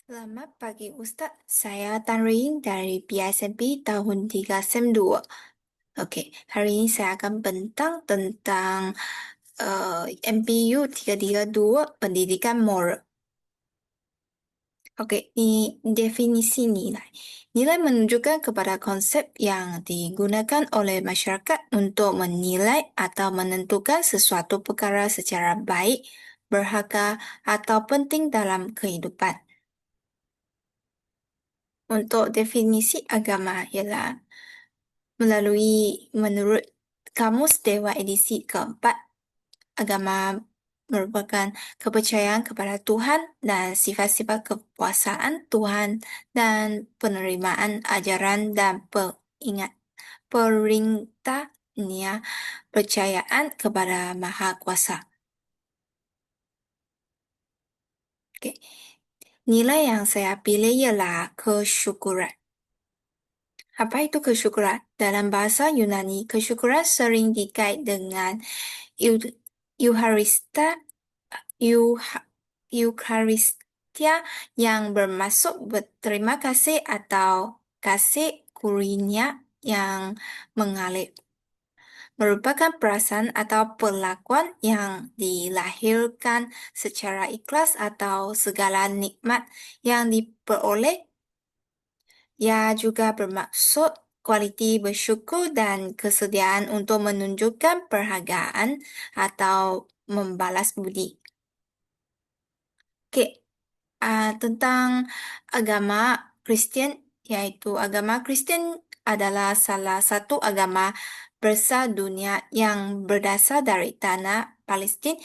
Selamat pagi Ustaz, saya Tan Ring dari PISMP tahun 3 SEM 2. Okey, hari ini saya akan bentang tentang MPU 332 Pendidikan Moral. Okey, ini definisi nilai. Nilai menunjukkan kepada konsep yang digunakan oleh masyarakat untuk menilai atau menentukan sesuatu perkara secara baik, berharga atau penting dalam kehidupan. Untuk definisi agama ialah menurut Kamus Dewa edisi keempat, agama merupakan kepercayaan kepada Tuhan dan sifat-sifat kekuasaan Tuhan dan penerimaan ajaran dan perintahnya percayaan kepada Maha Kuasa. Okey. Nilai yang saya pilih ialah kesyukuran. Apa itu kesyukuran? Dalam bahasa Yunani, kesyukuran sering dikait dengan Eu- Euharista, Eucharistia yang bermaksud berterima kasih atau kasih karunia yang mengalir. Merupakan perasaan atau perlakuan yang dilahirkan secara ikhlas atau segala nikmat yang diperoleh. Ia juga bermaksud kualiti bersyukur dan kesediaan untuk menunjukkan perhargaan atau membalas budi. Okey, tentang agama Kristian, iaitu agama Kristian adalah salah satu agama besar dunia yang berdasar dari tanah Palestin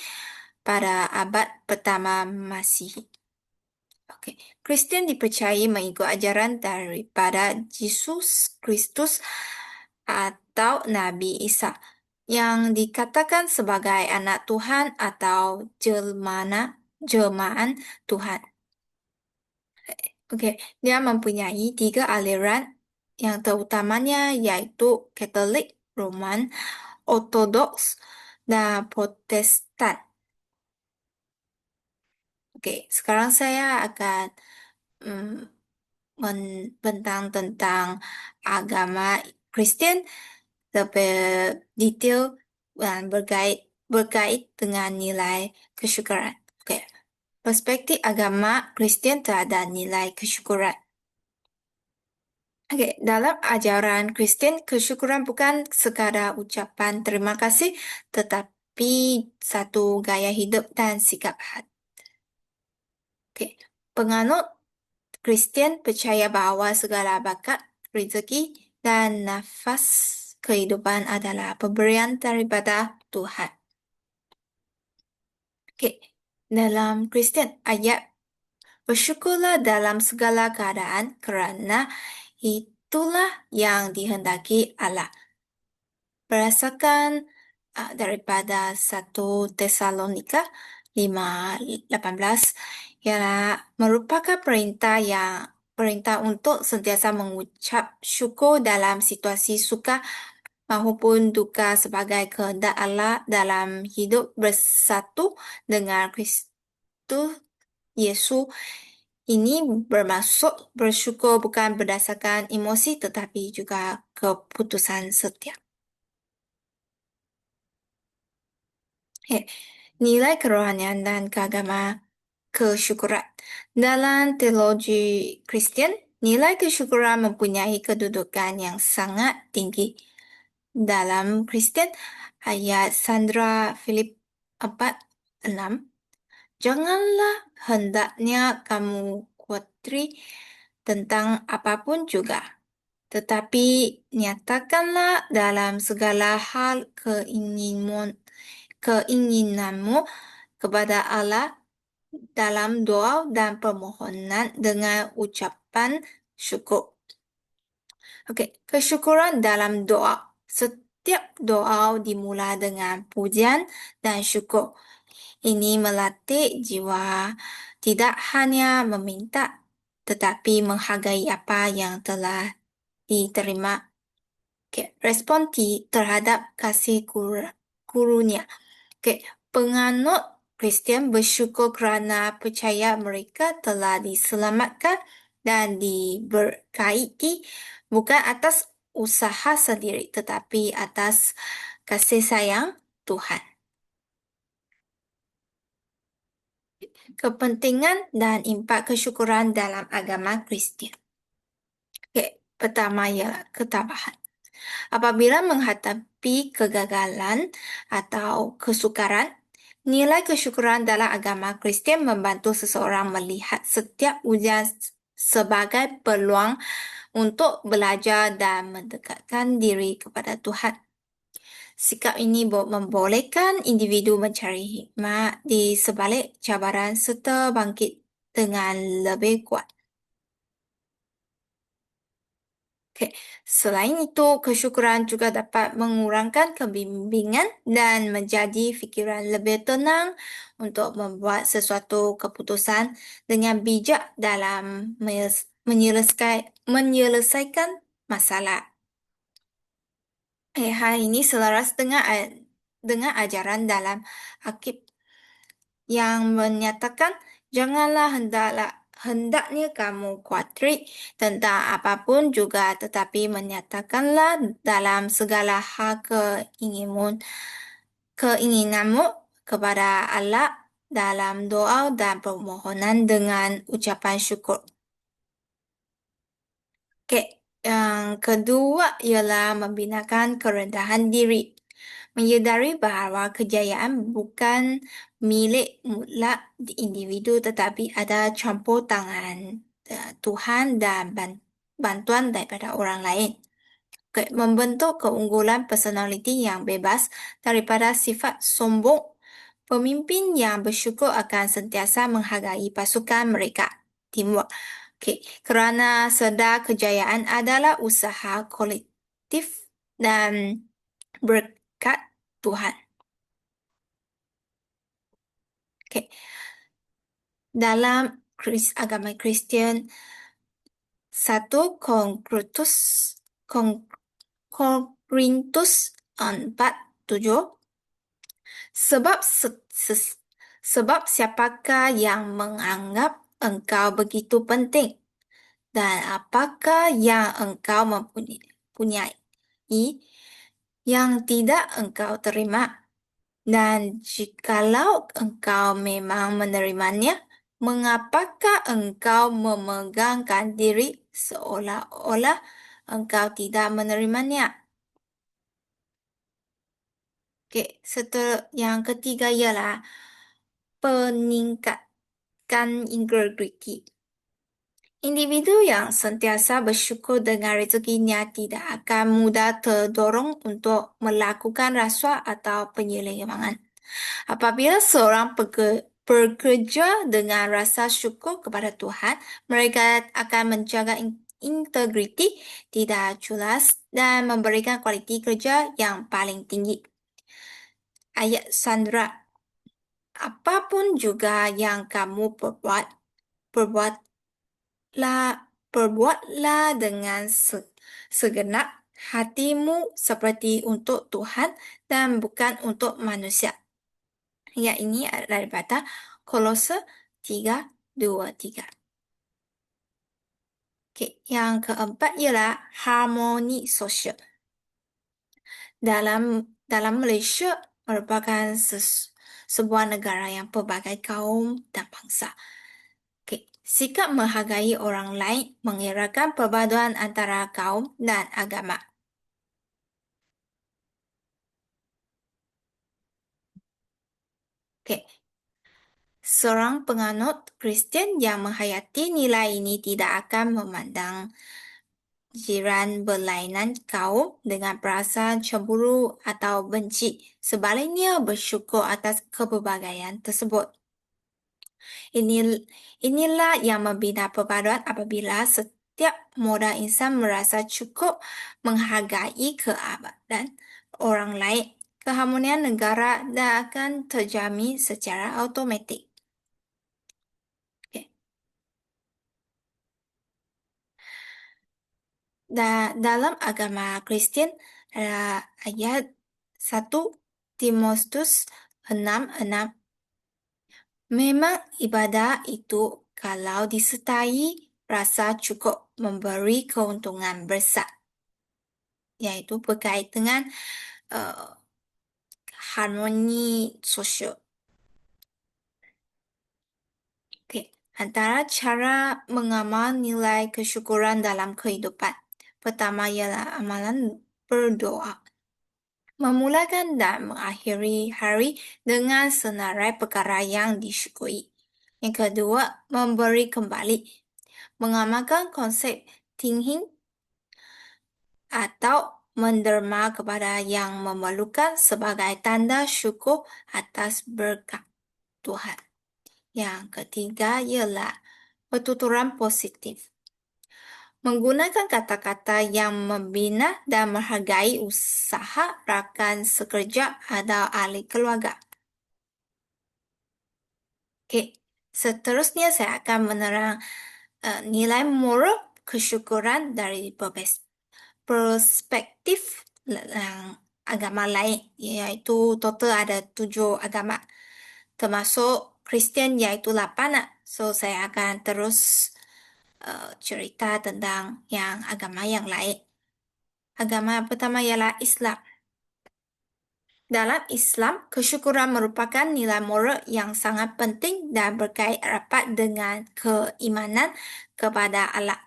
pada abad pertama Masihi. Okey, Kristian dipercayai mengikut ajaran daripada Yesus Kristus atau Nabi Isa yang dikatakan sebagai anak Tuhan atau jelmaan Tuhan. Okey, dia mempunyai 3 aliran yang terutamanya iaitu Katolik, Roman, Ortodoks, dan Protestan. Okey, sekarang saya akan mm, membentang tentang agama Kristian lebih detail dan berkait dengan nilai kesyukuran. Okey, perspektif agama Kristian terhadap nilai kesyukuran. Okey, dalam ajaran Kristian, kesyukuran bukan sekadar ucapan terima kasih, tetapi satu gaya hidup dan sikap hati. Okey, penganut Kristian percaya bahawa segala bakat, rezeki, dan nafas kehidupan adalah pemberian daripada Tuhan. Okey, dalam Kristian, ayat bersyukurlah dalam segala keadaan kerana itulah yang dihendaki Allah. Berdasarkan daripada 1 Tesalonika 5:18 ialah merupakan perintah untuk sentiasa mengucap syukur dalam situasi suka maupun duka sebagai kehendak Allah dalam hidup bersatu dengan Kristus Yesus. Ini bermaksud bersyukur bukan berdasarkan emosi tetapi juga keputusan setia. Nilai kerohanian dan kesyukuran. Dalam teologi Kristian, nilai kesyukuran mempunyai kedudukan yang sangat tinggi. Dalam Kristian, ayat Sandra Philip 4:6, janganlah hendaknya kamu khawatir tentang apapun juga, tetapi nyatakanlah dalam segala hal keinginanmu kepada Allah dalam doa dan permohonan dengan ucapan syukur. Okey, kesyukuran dalam doa. Setiap doa dimulai dengan pujian dan syukur. Ini melatih jiwa tidak hanya meminta tetapi menghargai apa yang telah diterima. Okey, respon terhadap kasih karunia. Okey, penganut Kristian bersyukur kerana percaya mereka telah diselamatkan dan diberkati bukan atas usaha sendiri tetapi atas kasih sayang Tuhan. Kepentingan dan impak kesyukuran dalam agama Kristian. Okey, pertama ialah ketabahan. Apabila menghadapi kegagalan atau kesukaran, nilai kesyukuran dalam agama Kristian membantu seseorang melihat setiap ujian sebagai peluang untuk belajar dan mendekatkan diri kepada Tuhan. Sikap ini membolehkan individu mencari hikmat di sebalik cabaran serta bangkit dengan lebih kuat. Okey. Selain itu, kesyukuran juga dapat mengurangkan kebimbangan dan menjadi fikiran lebih tenang untuk membuat sesuatu keputusan dengan bijak dalam menyelesaikan masalah. Hal ini selaras dengan ajaran dalam Akib yang menyatakan hendaknya kamu khawatir tentang apapun juga tetapi menyatakanlah dalam segala hal keinginanmu kepada Allah dalam doa dan permohonan dengan ucapan syukur. Okey, yang kedua ialah membinakan kerendahan diri. Menyedari bahawa kejayaan bukan milik mutlak individu tetapi ada campur tangan Tuhan dan bantuan daripada orang lain. Membentuk keunggulan personaliti yang bebas daripada sifat sombong. Pemimpin yang bersyukur akan sentiasa menghargai pasukan mereka. Teamwork. Kerana sedar kejayaan adalah usaha kolektif dan berkat Tuhan. Okey. Dalam agama Kristian, 1 Korintus 4:7 sebab siapakah yang menganggap engkau begitu penting dan apakah yang engkau mempunyai yang tidak engkau terima dan jikalau engkau memang menerimanya, mengapakah engkau memegangkan diri seolah-olah engkau tidak menerimanya? Yang ketiga ialah peningkatkan integriti. Individu yang sentiasa bersyukur dengan rezekinya tidak akan mudah terdorong untuk melakukan rasuah atau penyelewengan. Apabila seorang bekerja dengan rasa syukur kepada Tuhan, mereka akan menjaga integriti, tidak culas dan memberikan kualiti kerja yang paling tinggi. Ayat Sandra, apapun juga yang kamu perbuatlah dengan segenap hatimu seperti untuk Tuhan dan bukan untuk manusia. Ayat ini daripada Kolose 3:2-3. Yang keempat ialah harmoni sosial. Dalam Malaysia merupakan sebuah negara yang pelbagai kaum dan bangsa. Sikap menghargai orang lain mengeratkan perpaduan antara kaum dan agama. Seorang penganut Kristian yang menghayati nilai ini tidak akan memandang jiran berlainan kaum dengan perasaan cemburu atau benci. Sebaliknya bersyukur atas kepelbagaian tersebut. Inilah yang membina perpaduan apabila setiap moda insan merasa cukup menghargai keabadian orang lain. Keharmonian negara dan akan terjamin secara automatik. Dalam agama Kristian, ayat 1 Timotius 6:6 Memang ibadah itu kalau disertai rasa cukup memberi keuntungan besar, yaitu berkait dengan uh, harmoni sosial. Okey, antara cara mengamal nilai kesyukuran dalam kehidupan. Pertama ialah amalan berdoa. Memulakan dan mengakhiri hari dengan senarai perkara yang disyukuri. Yang kedua, memberi kembali. Mengamalkan konsep tinghin atau menderma kepada yang memerlukan sebagai tanda syukur atas berkat Tuhan. Yang ketiga ialah pertuturan positif. Menggunakan kata-kata yang membina dan menghargai usaha rakan sekerja atau ahli keluarga. Okey, seterusnya saya akan menerang nilai moral kesyukuran dari perspektif agama lain, iaitu total ada 7 agama, termasuk Kristian iaitu 8 lah. So, saya akan terus cerita tentang yang agama yang lain. Agama pertama ialah Islam. Dalam Islam, kesyukuran merupakan nilai moral yang sangat penting dan berkait rapat dengan keimanan kepada Allah.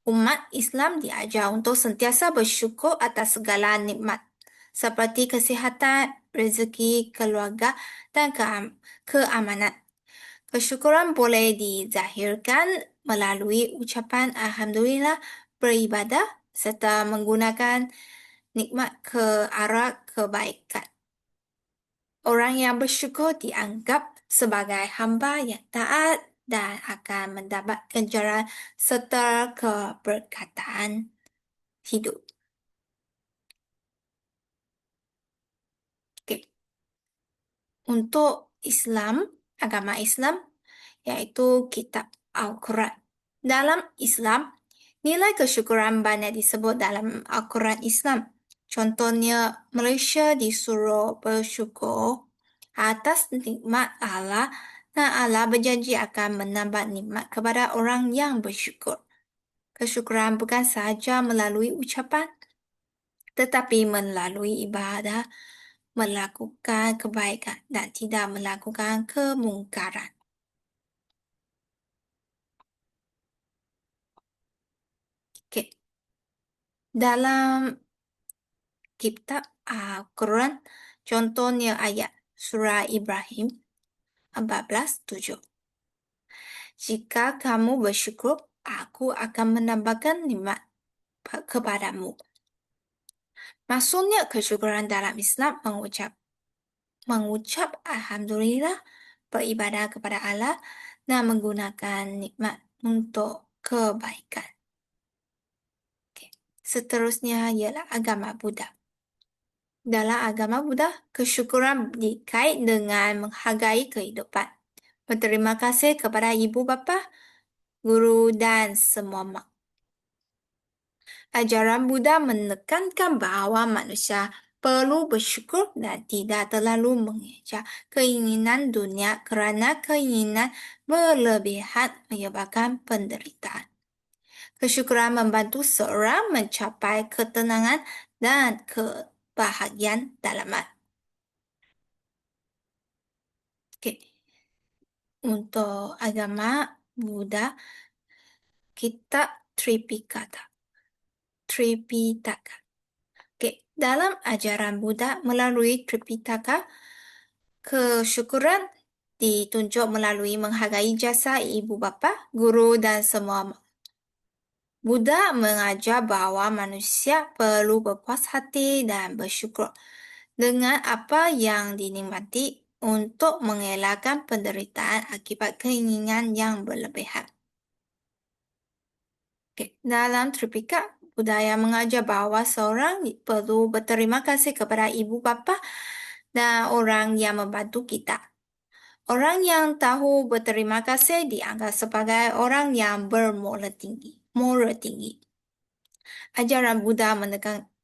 Umat Islam diajar untuk sentiasa bersyukur atas segala nikmat, seperti kesihatan, rezeki, keluarga, dan keamanan. Kesyukuran boleh dizahirkan melalui ucapan Alhamdulillah, beribadah, serta menggunakan nikmat ke arah kebaikan. Orang yang bersyukur dianggap sebagai hamba yang taat dan akan mendapat ganjaran serta keberkatan hidup. Okey. Untuk Islam, agama Islam, iaitu kitab Al-Quran. Dalam Islam, nilai kesyukuran banyak disebut dalam Al-Quran Islam. Contohnya, Malaysia disuruh bersyukur atas nikmat Allah dan Allah berjanji akan menambah nikmat kepada orang yang bersyukur. Kesyukuran bukan sahaja melalui ucapan, tetapi melalui ibadah, melakukan kebaikan dan tidak melakukan kemungkaran. Okey. Dalam kitab Al-Quran, contohnya ayat Surah Ibrahim 14:7. Jika kamu bersyukur, aku akan menambahkan nikmat kepadamu. Maksudnya kesyukuran dalam Islam mengucap Alhamdulillah, beribadah kepada Allah dan menggunakan nikmat untuk kebaikan. Okey. Seterusnya ialah agama Buddha. Dalam agama Buddha, kesyukuran dikait dengan menghargai kehidupan. Berterima kasih kepada ibu bapa, guru dan semua mak. Ajaran Buddha menekankan bahawa manusia perlu bersyukur dan tidak terlalu mengejar keinginan dunia kerana keinginan berlebihan menyebabkan penderitaan. Kesyukuran membantu seorang mencapai ketenangan dan kebahagiaan dalaman. Okey. Untuk agama Buddha, kitab Tripitaka. Tripitaka. Okey, dalam ajaran Buddha melalui Tripitaka, kesyukuran ditunjuk melalui menghargai jasa ibu bapa, guru dan semua. Buddha mengajar bahawa manusia perlu berpuas hati dan bersyukur dengan apa yang dinikmati untuk mengelakkan penderitaan akibat keinginan yang berlebihan. Okey, dalam Tripika, budaya mengajar bahawa seorang perlu berterima kasih kepada ibu bapa dan orang yang membantu kita. Orang yang tahu berterima kasih dianggap sebagai orang yang bermoral tinggi. Moral tinggi. Ajaran Buddha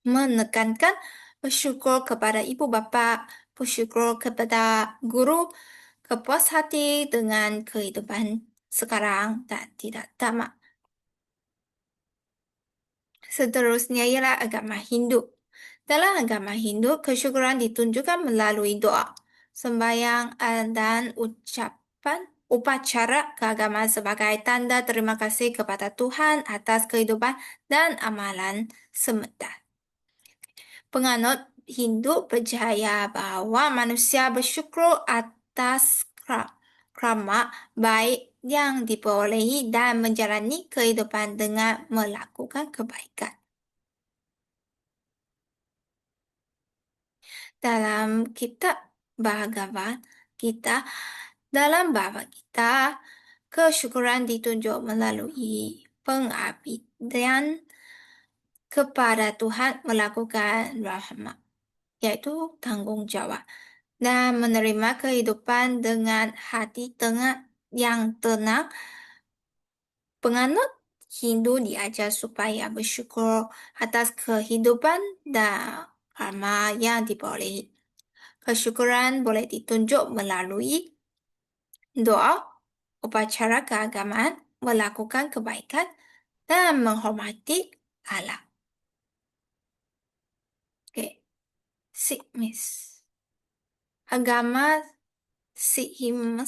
menekankan bersyukur kepada ibu bapa, bersyukur kepada guru, Kepuas hati dengan kehidupan sekarang dan tidak tamak. Seterusnya ialah agama Hindu. Dalam agama Hindu, kesyukuran ditunjukkan melalui doa, sembahyang, dan ucapan upacara keagamaan sebagai tanda terima kasih kepada Tuhan atas kehidupan dan amalan semesta. Penganut Hindu percaya bahwa manusia bersyukur atas karma baik yang diperolehi dan menjalani kehidupan dengan melakukan kebaikan. Dalam kitab Bhagavad Gita, dalam Bhagavad Gita, kesyukuran ditunjuk melalui pengabdian kepada Tuhan melakukan rahmat, yaitu tanggung jawab, dan menerima kehidupan dengan hati yang tenang. Penganut Hindu diajar supaya bersyukur atas kehidupan dan karma yang diperolehi. Kesyukuran boleh ditunjuk melalui doa, upacara keagamaan, melakukan kebaikan, dan menghormati alam. Okay. Sikmis. Agama Sikhisme,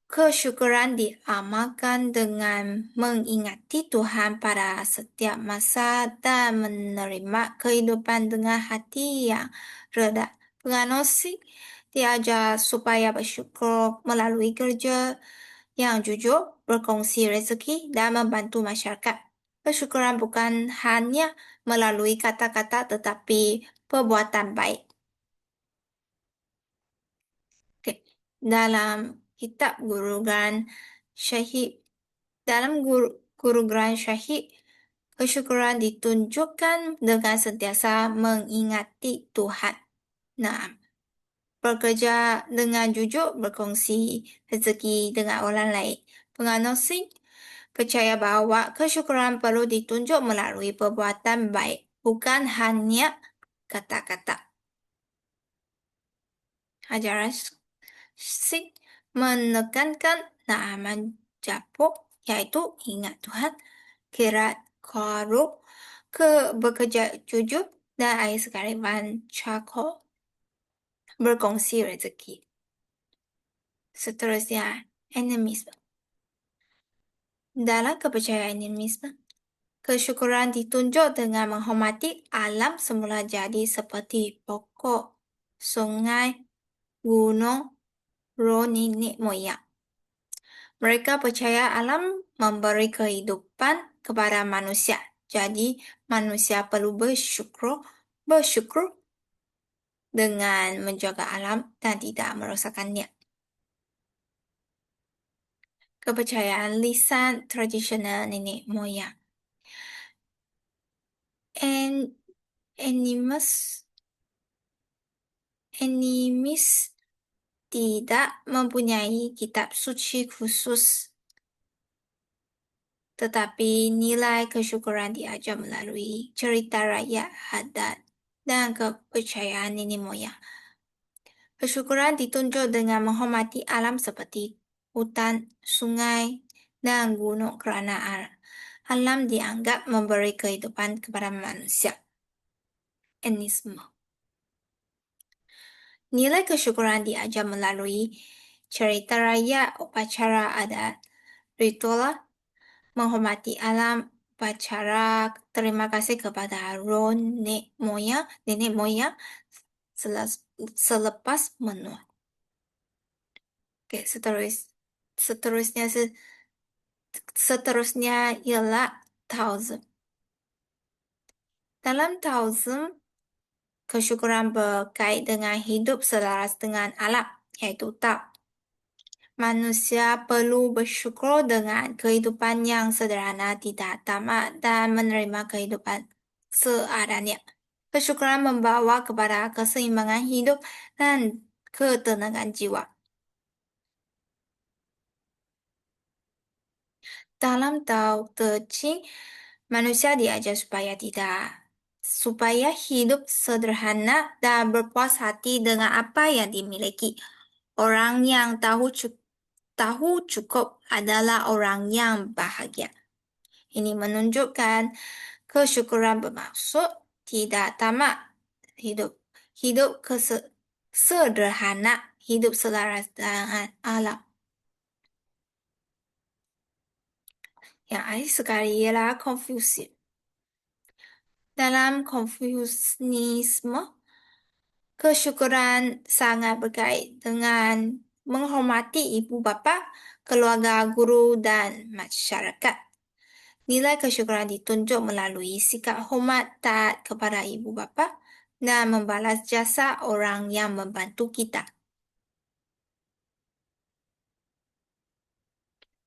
kesyukuran diamalkan dengan mengingati Tuhan pada setiap masa dan menerima kehidupan dengan hati yang rendah. Penganut Sikh diajar supaya bersyukur melalui kerja yang jujur, berkongsi rezeki, dan membantu masyarakat. Kesyukuran bukan hanya melalui kata-kata tetapi perbuatan baik. Okey. Kitab Guru Granth Sahib, dalam Guru Granth Sahib, kesyukuran ditunjukkan dengan sentiasa mengingati Tuhan. Nah, bekerja dengan jujur, berkongsi rezeki dengan orang lain. Penganut Sikh percaya bahawa kesyukuran perlu ditunjuk melalui perbuatan baik, bukan hanya kata-kata. Ajaran Sikh menekankan nama Japo, yaitu ingat Tuhan, kirat korup, bekerja jujur, dan akhir sekali Chako, berkongsi rezeki. Seterusnya, animisme. Dalam kepercayaan animisme, kesyukuran ditunjuk dengan menghormati alam semula jadi seperti pokok, sungai, gunung, roh nenek moyang. Mereka percaya alam memberi kehidupan kepada manusia. Jadi, manusia perlu bersyukur dengan menjaga alam dan tidak merosakkannya. Kepercayaan lisan tradisional nenek moyang. Animis tidak mempunyai kitab suci khusus, tetapi nilai kesyukuran diajar melalui cerita rakyat adat dan kepercayaan nenek moyang. Kesyukuran ditunjuk dengan menghormati alam seperti hutan, sungai, dan gunung kerana alam dianggap memberi kehidupan kepada manusia. Animisme. Nilai kesyukuran diajar melalui cerita rakyat, upacara adat, ritual, menghormati alam, upacara terima kasih kepada roh nenek moyang selepas menua. Okay, seterusnya ialah Taoism. Dalam Taoism, kesyukuran berkait dengan hidup selaras dengan alam, iaitu Tao. Manusia perlu bersyukur dengan kehidupan yang sederhana, tidak tamak, dan menerima kehidupan seadanya. Kesyukuran membawa kepada keseimbangan hidup dan ketenangan jiwa. Dalam Tao Te Ching, manusia diajar supaya tidak supaya hidup sederhana dan berpuas hati dengan apa yang dimiliki. Orang yang tahu cukup adalah orang yang bahagia. Ini menunjukkan kesyukuran bermaksud tidak tamak hidup. Hidup sederhana, hidup selaras dengan alam. Yang akhir sekali ialah Confucius. Dalam Konfusianisme, kesyukuran sangat berkait dengan menghormati ibu bapa, keluarga, guru, dan masyarakat. Nilai kesyukuran ditunjuk melalui sikap hormat taat kepada ibu bapa dan membalas jasa orang yang membantu kita.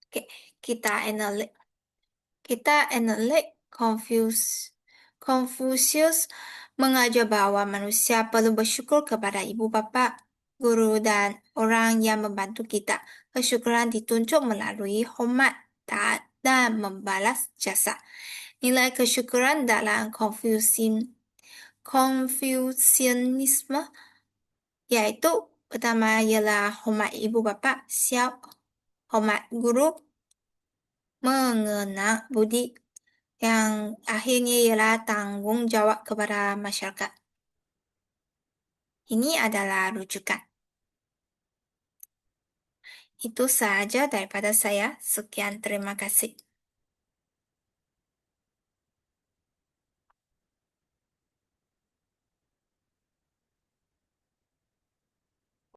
Okey, kita analyse Confucius mengajar bahawa manusia perlu bersyukur kepada ibu bapa, guru, dan orang yang membantu kita. Kesyukuran ditunjuk melalui hormat, taat, dan membalas jasa. Nilai kesyukuran dalam Confucianisme iaitu pertama ialah hormat ibu bapa, siap, hormat guru, mengenal budi. Yang akhirnya ialah tanggungjawab kepada masyarakat. Ini adalah rujukan. Itu sahaja daripada saya. Sekian, terima kasih.